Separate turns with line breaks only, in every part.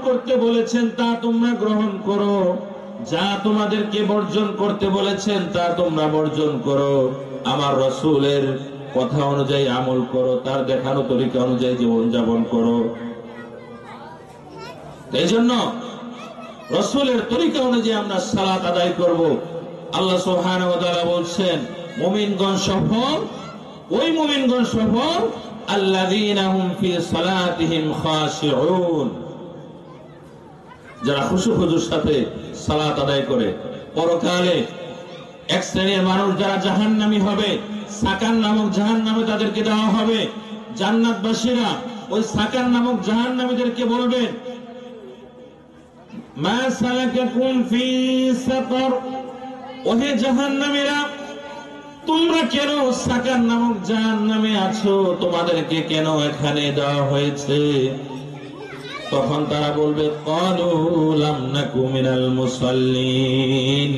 করতে বলেছেন তা তোমরা গ্রহণ করো, যা তোমাদেরকে বর্জন করতে বলেছেন তা তোমরা বর্জন করো, আমার রাসূলের কথা অনুযায়ী আমল করো, তার দেখানো তরিকা অনুযায়ী জীবন যাপন করো। এই জন্য রাসূলের তরিকা অনুযায়ী আমরা সালাত আদায় করব। আল্লাহ সুবহানাহু ওয়া তাআলা বলছেন মুমিনগণ সফল, ওই মুমিনগণ সফল আল্লাযীনা হুম ফি সালাতিহিম খাশিউন, যারা খুশু খুজুর সাথে সালাত আদায় করে। পরকালে এক শ্রেণীর মানুষ যারা জাহান্নামী হবে, সাকার নামক জাহান্নামে তাদেরকে দেওয়া হবে। জান্নাতবাসীরা ওই সাকার নামক জাহান্নামীদেরকে বলবেন মা সালাকাকুম ফি সাকার, ওহে জাহান্নামীরা তোমরা কেন সাকার নামক জাহান্নামে আছো, তোমাদেরকে কেন এখানে দেওয়া হয়েছে? তখন তারা বলবে ক্বালু লাম নাকু মিনাল মুসাল্লিন,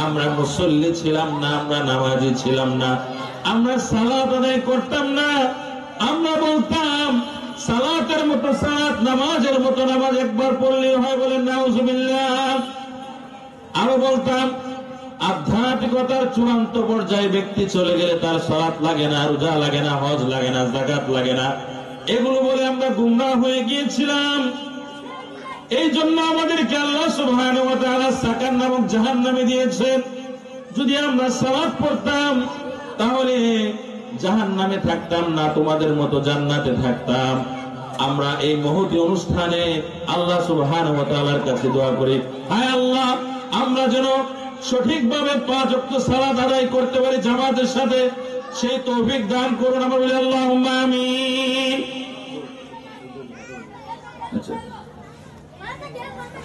আমরা মুসল্লি ছিলাম না, আমরা নামাজি ছিলাম না, আমরা সালাত আদায় করতাম না। আমরা বলতাম সালাতের মতো সালাত, নামাজের মতো নামাজ একবার পড়লেই হয়, বলেন নাউজুবিল্লাহ। আরো বলতাম আধ্যাত্মিকতার চূড়ান্ত পর্যায়ে ব্যক্তি চলে গেলে তার সালাত লাগে না, রোজা লাগে না, হজ লাগে না, যাকাত লাগে না, এগুলো বলে আমরা গুমরাহ হয়ে গিয়েছিলাম। এই জন্য আমাদেরকে আল্লাহ সুবহানাহু ওয়া তাআলা সাকার নামক জাহান্নামে দিয়েছেন। যদি আমরা সালাত পড়তাম তাহলে জাহান্নামে থাকতাম না, তোমাদের মতো জান্নাতে থাকতাম। আমরা এই মহতী অনুষ্ঠানে আল্লাহ সুবহানাহু ওয়া তাআলার কাছে দোয়া করি, হায় আল্লাহ আমরা যেন সঠিকভাবে 5 ওয়াক্ত সালাত আদায় করতে পারি জামাতের সাথে, সেই তৌফিক দান করুন। আমরা বলি আল্লাহুম্মা আমিন। আচ্ছা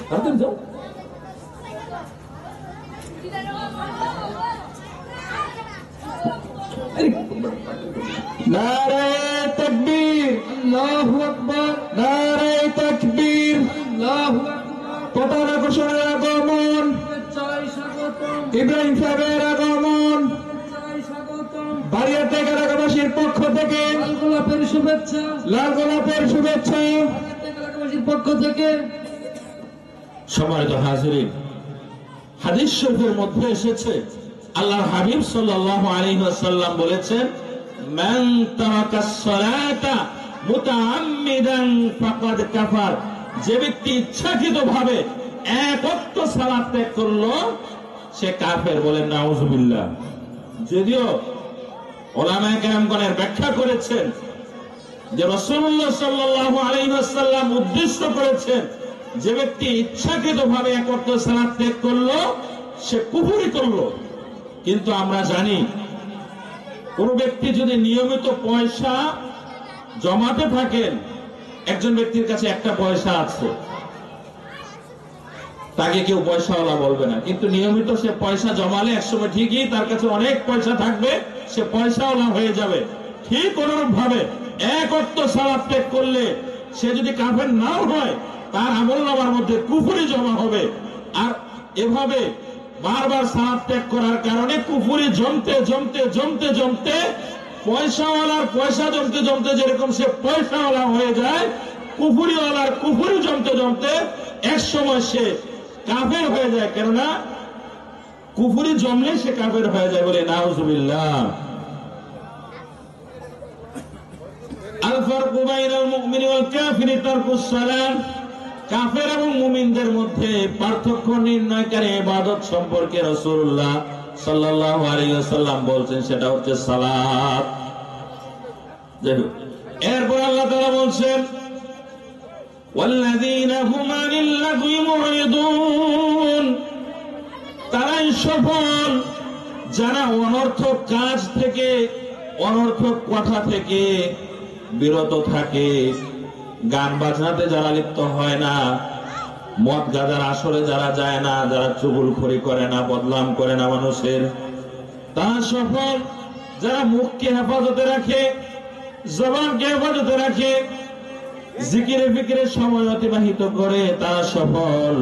তাড়াতাড়ি যাও। নারায়ে তাকবীর, আল্লাহু আকবার, নারায়ে তাকবীর, আল্লাহু আকবার। পতাকা ঘোষণার আগমন, ইব্রাহিম সাহেবের আগমন, বাড়িয়াতে এলাকাবাসীর পক্ষ থেকে লাল গোলাপের শুভেচ্ছা, লাল গোলাপের শুভেচ্ছা এলাকাবাসীর পক্ষ থেকে। সম্মানিত হাজিরিন, হাদিস শরীফের মধ্যে এসেছে আল্লাহর হাবিব সাল্লাল্লাহু আলাইহি ওয়াসাল্লাম বলেছেন মান তারাকাস সালাতা মুতাআম্মিদান ফাকাদ কাফার, যে ব্যক্তি ইচ্ছাকৃতভাবে এক ওয়াক্ত সালাত ত্যাগ করলো সে কাফের, বলেন নাউজুবিল্লাহ। যদিও উলামায়ে কেরামগণের ব্যাখ্যা করেছেন যে রাসূলুল্লাহ সাল্লাল্লাহু আলাইহি ওয়াসাল্লাম উদ্দেশ্য করেছেন যে ব্যক্তি ইচ্ছাকৃতভাবে এক ওয়াক্ত সালাত ত্যাগ করলো সে কুফরি করলো। কিন্তু আমরা জানি কোন ব্যক্তি যদি নিয়মিত পয়সা জমাতে থাকেন, একজন ব্যক্তির কাছে একটা পয়সা আছে, তাকে কেউ পয়সাওয়ালা বলবে না, কিন্তু নিয়মিত সে পয়সা জমালে একসময় ঠিকই তার কাছে অনেক পয়সা থাকবে, সে পয়সাওয়ালা হয়ে যাবে। ঠিক অনুরূপ ভাবে এক ওয়াক্ত সালাত ত্যাগ করলে সে যদি কাফের নাও হয়, তার আমলনামার মধ্যে কুফরি জমা হবে। আর এভাবে বারবার সালাত ত্যাগ করার কারণে কুফরি জমতে জমতে জমতে জমতে পয়সাওয়ালার পয়সা জমতে জমতে যেরকম সে পয়সাওয়ালা হয়ে যায়, কুফরিওয়ালার কুফরি জমতে জমতে এক সময় সে কাফের হয়ে যায়। কেননা কুফরি জমলে সে কাফের হয়ে যায়, বলে নাউজুবিল্লাহ। আল ফারকু বাইনাল মুমিনি ওয়াল কাফিরি তারকুস সালাত, কাফের এবং মুমিনদের মধ্যে পার্থক্য নির্ণয়কারী ইবাদত সম্পর্কে রাসূলুল্লাহ সাল্লাল্লাহু আলাইহি ওয়াসাল্লাম বলছেন সেটা হচ্ছে সালাত। এরপর আল্লাহ তাআলা বলছেন ওয়াল্লাযীনা হুম আনিল লাগwi মুরিদুন, তারাই সফল যারা অনর্থক কাজ থেকে, অনর্থক কথা থেকে বিরত থাকে, গান বাজনাতে যারা লিপ্ত হয় না, মদ গাঁজার আসরে যারা যায় না, যারা চুগলখড়ি করে না, বদনাম করে না মানুষের, তারা সফল। যারা মুখকে হেফাজতে রাখে, জবানকে হেফাজতে রাখে, জিকিরে ফিকিরে সময় অতিবাহিত করে, তারা সফল।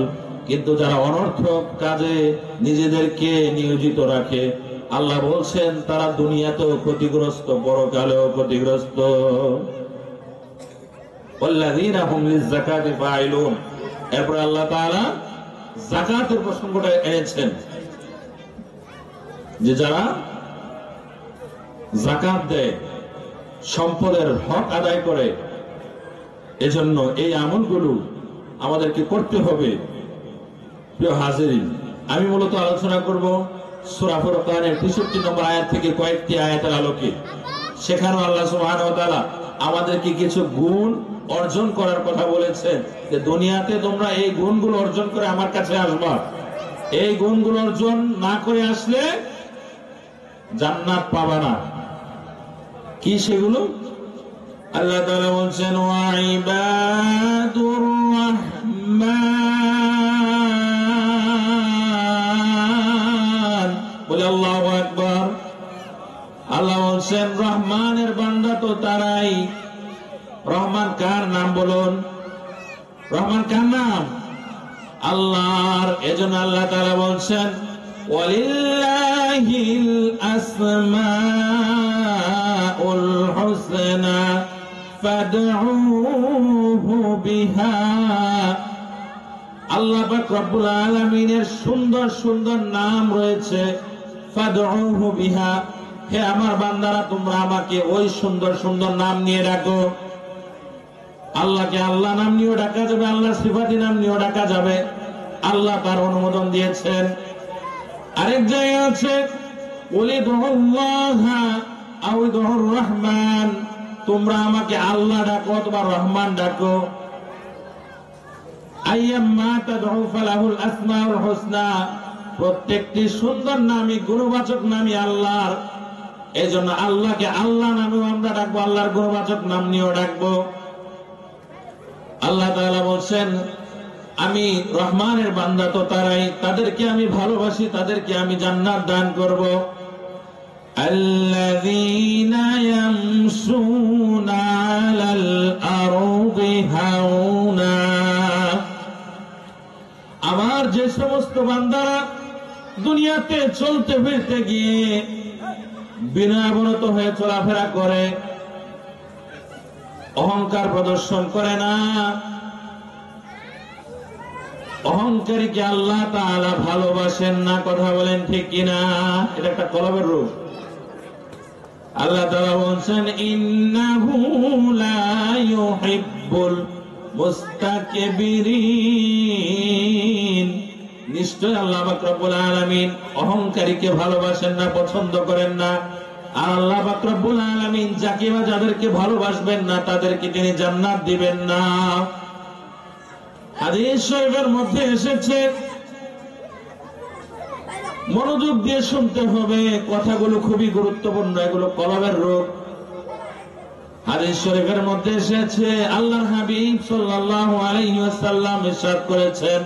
কিন্তু যারা অনর্থক কাজে নিজেদেরকে নিয়োজিত রাখে, আল্লাহ বলছেন তারা দুনিয়াতেও ক্ষতিগ্রস্ত, পরকালেও ক্ষতিগ্রস্ত। ওয়াল্লাযীনা হুম লিয-যাকাতি ফাইলুন। এরপর আল্লাহ তাআলা যাকাতের প্রসঙ্গটা এনেছেন, যে যারা যাকাত দেয়, সম্পদের হক আদায় করে, এজন্য এই আমলগুলো আমাদেরকে করতে হবে। প্রিয় হাজিরিন, আমি মূলত আলোচনা করব সূরা ফুরকানের ৬৩ নম্বর আয়াত থেকে কয়েকটি আয়াতের আলোকে। সেখানেও আল্লাহ সুবহানাহু ওয়া তাআলা আমাদেরকে কিছু গুণ অর্জন করার কথা বলেছেন, যে দুনিয়াতে তোমরা এই গুণগুলো অর্জন করে আমার কাছে আসবা। এই গুণগুলো অর্জন না করে আসলে জান্নাত পাবা না। কি সেগুলো? আল্লাহ তাআলা বলছেন, ওয়া ইবাদুর রহমান, বলে আল্লাহু আকবার। আল্লাহ বলছেন রহমানের বান্দা তো তারাই। রহমান কার নাম বলুন? রহমান কার নাম? আল্লাহর। এজন্য আল্লাহ তাআলা বলছেন, ওয়ালিল্লাহিল আসমাউল হুসনা ফাদউহু বিহা। আল্লাহ পাক রব্বুল আলামিনের সুন্দর সুন্দর নাম রয়েছে, ফাদউহু বিহা। হে আমার বান্দারা, তোমরা আমাকে ওই সুন্দর সুন্দর নাম নিয়ে ডাকো। আল্লাহকে আল্লাহ নাম নিয়েও ডাকা যাবে, আল্লাহর সিফাতি নাম নিয়েও ডাকা যাবে। আল্লাহ তার অনুমোদন দিয়েছেন। আরেক জায়গায় আছে, উলিদুল্লাহ আও উলিদুর রহমান, তোমরা আমাকে আল্লাহ ডাকো অথবা রহমান ডাকো। আইয়াম্মা তাদউ ফালাহুল আসমাউল হুসনা, প্রত্যেকটি সুন্দর নামই গুণবাচক নামই আল্লাহর। এজন্য আল্লাহকে আল্লাহ নামেও আমরা ডাকবো, আল্লাহর গুণবাচক নাম নিয়েও ডাকবো। আল্লাহ তাআলা বলছেন, আমি রহমানের বান্দা তো তারাই, তাদেরকে আমি ভালোবাসি, তাদেরকে আমি জান্নাত দান করব। আল্লাযীনা ইয়ামশুনা আলাল আরদি হাওনা, আমার যে সমস্ত বান্দারা দুনিয়াতে চলতে ফিরতে গিয়ে বিনয়াবনত হয়ে চলাফেরা করে, অহংকার প্রদর্শন করে না। অহংকারীকে আল্লাহ তাআলা ভালোবাসেন না। কথা বলেন ঠিক কিনা? এটা একটা কলবের রূপ। আল্লাহ তাআলা বলছেন, ইন্নাহু লা ইউহিব্বুল মুস্তাকবিরিন, নিশ্চয় আল্লাহ পাক রব্বুল আলামিন অহংকারীকে ভালোবাসেন না, পছন্দ করেন না। আর আল্লাহ পাক রব্বুল আলামিন যাকে বা যাদেরকে ভালোবাসবেন না, তাদেরকে তিনি জান্নাত দিবেন না। হাদিস শরীফের মধ্যে এসেছে, মনোযোগ দিয়ে শুনতে হবে, কথাগুলো খুবই গুরুত্বপূর্ণ, এগুলো কলবের রোগ। হাদিস শরীফের মধ্যে এসেছে, আল্লাহর হাবিব সাল্লাল্লাহু আলাইহি ওয়াসাল্লাম ইরশাদ করেছেন,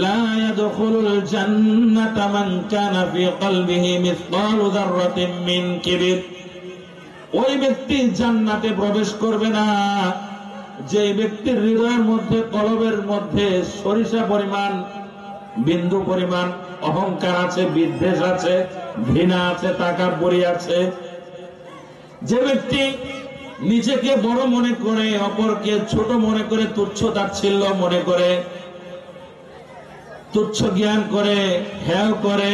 লা ইয়াদখুলুল জান্নাতা মান কানা ফি কলবিহি মিসকালু যাররাতিন মিন কিবর, ওই ব্যক্তি জান্নাতে প্রবেশ করবে না যে ব্যক্তির হৃদয়ের মধ্যে, কলবের মধ্যে সরিষা পরিমাণ, বিন্দু পরিমাণ অহংকার আছে, বিদ্বেষ আছে, ঘৃণা আছে, তাকাব্বুরি আছে। যে ব্যক্তি নিজেকে বড় মনে করে, অপরকে ছোট মনে করে, তুচ্ছ তাচ্ছিল্য মনে করে, তুচ্ছ জ্ঞান করে, হেয় করে,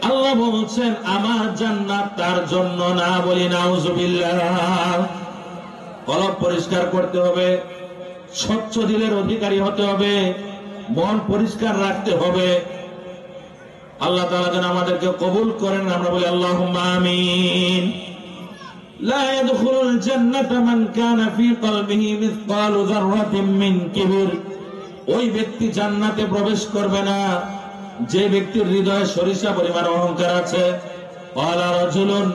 আল্লাহ বলছেন আমার জান্নাত তার জন্য না। বলি নাউজুবিল্লাহ। কলব পরিষ্কার করতে হবে, স্বচ্ছ দিলের অধিকারী হতে হবে, মন পরিষ্কার রাখতে হবে। আল্লাহ তাআলা যেন আমাদেরকে কবুল করেন। আমরা বলি আল্লাহুম্মা আমিন। লা ইয়াদখুলুল জান্নাতা মান কানা ফি কলবিহি মিসকালু যাররাতিন মিন কিবর, ওই ব্যক্তি জান্নাতে প্রবেশ করবে না যে ব্যক্তির হৃদয়ে সরিষা পরিমাণ অহংকার আছে। ক্বালা রাজুলুন,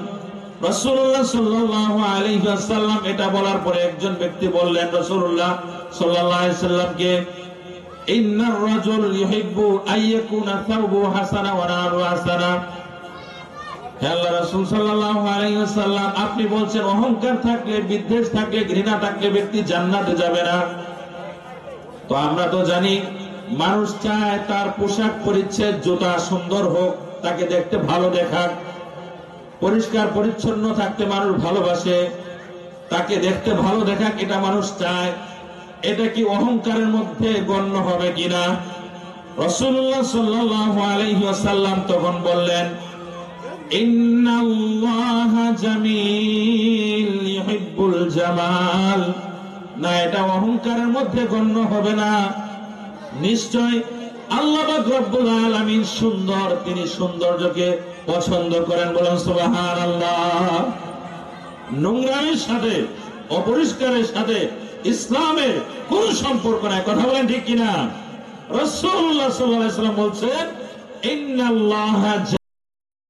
রাসূলুল্লাহ সাল্লাল্লাহু আলাইহি ওয়াসাল্লাম এটা বলার পরে একজন ব্যক্তি বললেন রাসূলুল্লাহ সাল্লাল্লাহু আলাইহি ওয়াসাল্লামকে, ইন্নার রাজুল ইউহিব্বু আইয়াকুনা সাওবু হাসানা ওয়া নালু হাসানা। হে আল্লাহর রাসূল সাল্লাল্লাহু আলাইহি ওয়াসাল্লাম, আপনি বলছেন অহংকার থাকলে, বিদ্বেষ থাকলে, ঘৃণা থাকলে ব্যক্তি জান্নাতে যাবে না। তো আমরা তো জানি মানুষ চায় তার পোশাক পরিচ্ছদ, জুতা সুন্দর হোক, তাকে দেখতে ভালো দেখাক, পরিষ্কার পরিচ্ছন্ন থাকতে মানুষ ভালোবাসে। তাকে দেখতে ভালো দেখা এটা মানুষ চায়, এটা কি অহংকারের মধ্যে গণ্য হবে কিনা? রাসূলুল্লাহ সাল্লাল্লাহু আলাইহি ওয়াসাল্লাম তখন বললেন, ইন্নাল্লাহা জামিল ইউহিব্বুল জামাল। না, এটা অহংকারের মধ্যে গণ্য হবে না। নিশ্চয় আল্লাহ পাক রব্বুল আলামিন সুন্দর, তিনি সৌন্দর্যকে পছন্দ করেন। বলেন সুবহানাল্লাহ। নোংরামির সাথে, অপরিষ্কারের সাথে ইসলামের কোন সম্পর্ক নাই। কথা বলেন ঠিক কিনা? রাসূলুল্লাহ সাল্লাল্লাহু আলাইহি ওয়াসাল্লাম বলছেন, ইন্নাল্লাহা